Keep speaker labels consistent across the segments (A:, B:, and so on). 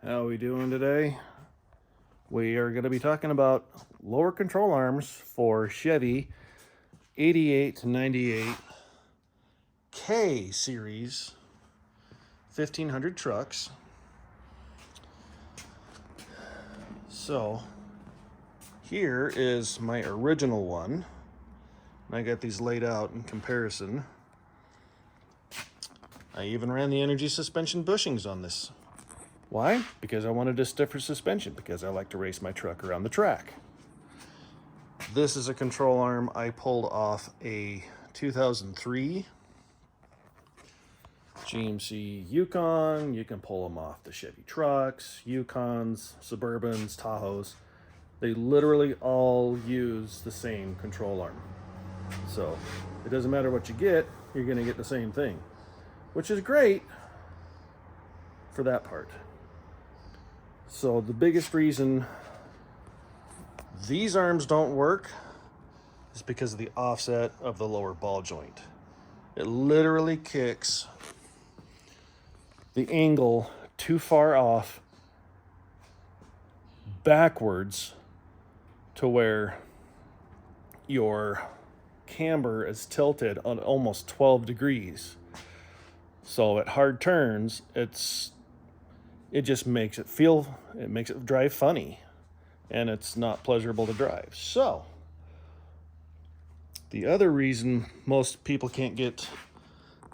A: How are we doing today? We are going to be talking about lower control arms for Chevy 88 to 98 K series 1500 trucks. So here is my original one. I got these laid out in comparison. I even ran the energy suspension bushings on this. Why? Because I wanted a stiffer suspension, because I like to race my truck around the track. This is a control arm I pulled off a 2003 GMC Yukon. You can pull them off the Chevy trucks, Yukons, Suburbans, Tahoes. They literally all use the same control arm. So it doesn't matter what you get, you're going to get the same thing, which is great for that part. So the biggest reason these arms don't work is because of the offset of the lower ball joint. It literally kicks the angle too far off backwards to where your camber is tilted on almost 12 degrees. So at hard turns, it just makes it drive funny, and it's not pleasurable to drive. So the other reason most people can't get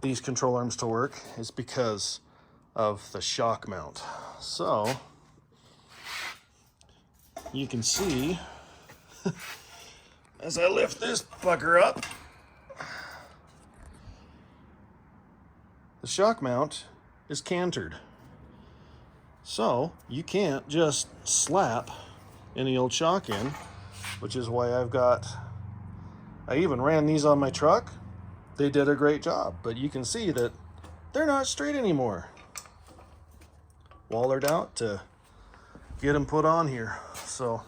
A: these control arms to work is because of the shock mount. So you can see as I lift this fucker up, the shock mount is cantered. So you can't just slap any old shock in, which is why I even ran these on my truck. They did a great job, but you can see that they're not straight anymore. Wallered out to get them put on here. So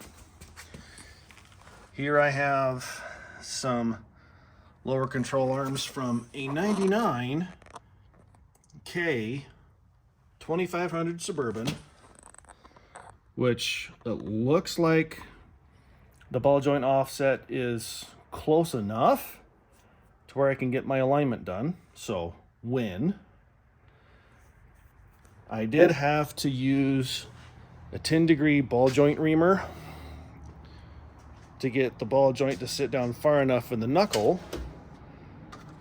A: here I have some lower control arms from a 99 K 2500 Suburban, which it looks like the ball joint offset is close enough to where I can get my alignment done. So win. I did have to use a 10-degree ball joint reamer to get the ball joint to sit down far enough in the knuckle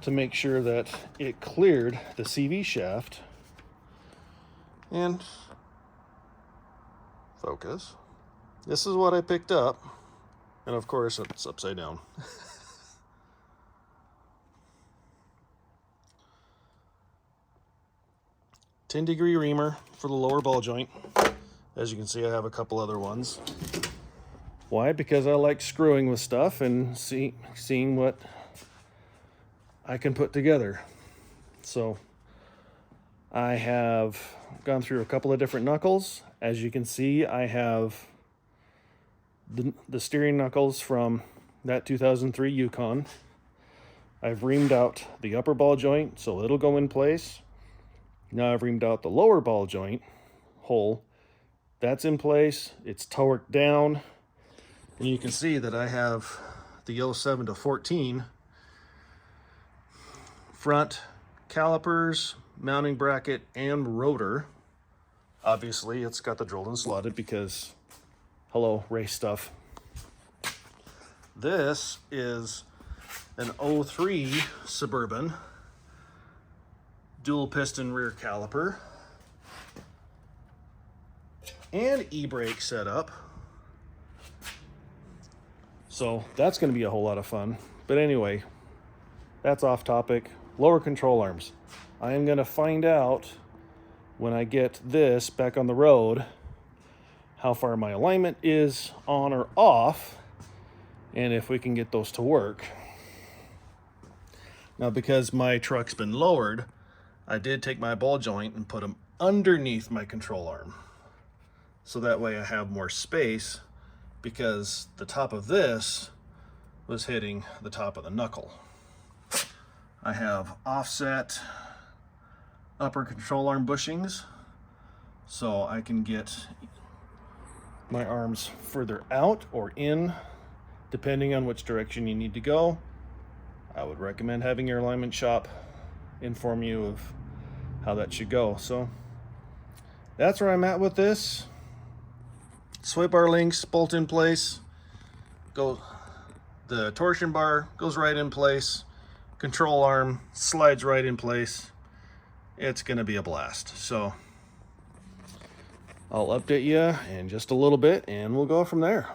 A: to make sure that it cleared the CV shaft. And focus. This is what I picked up. And of course, it's upside down. 10-degree reamer for the lower ball joint. As you can see, I have a couple other ones. Why? Because I like screwing with stuff and seeing what I can put together. So I have gone through a couple of different knuckles. As you can see, I have the steering knuckles from that 2003 Yukon. I've reamed out the upper ball joint so it'll go in place. Now I've reamed out the lower ball joint hole. That's in place. It's torqued down. And you can see that I have the 07 to 14 front calipers, mounting bracket, and rotor. Obviously, it's got the drilled and slotted because, hello, race stuff. This is an 03 Suburban dual piston rear caliper and e-brake setup. So that's going to be a whole lot of fun. But anyway, that's off topic. Lower control arms. I am going to find out when I get this back on the road how far my alignment is on or off, and if we can get those to work. Now, because my truck's been lowered, I did take my ball joint and put them underneath my control arm. So that way I have more space, because the top of this was hitting the top of the knuckle. I have offset upper control arm bushings so I can get my arms further out or in, depending on which direction you need to go. I would recommend having your alignment shop inform you of how that should go. So that's where I'm at with this. Sway bar links bolt in place. The torsion bar goes right in place. Control arm slides right in place. It's gonna be a blast. So I'll update you in just a little bit and we'll go from there.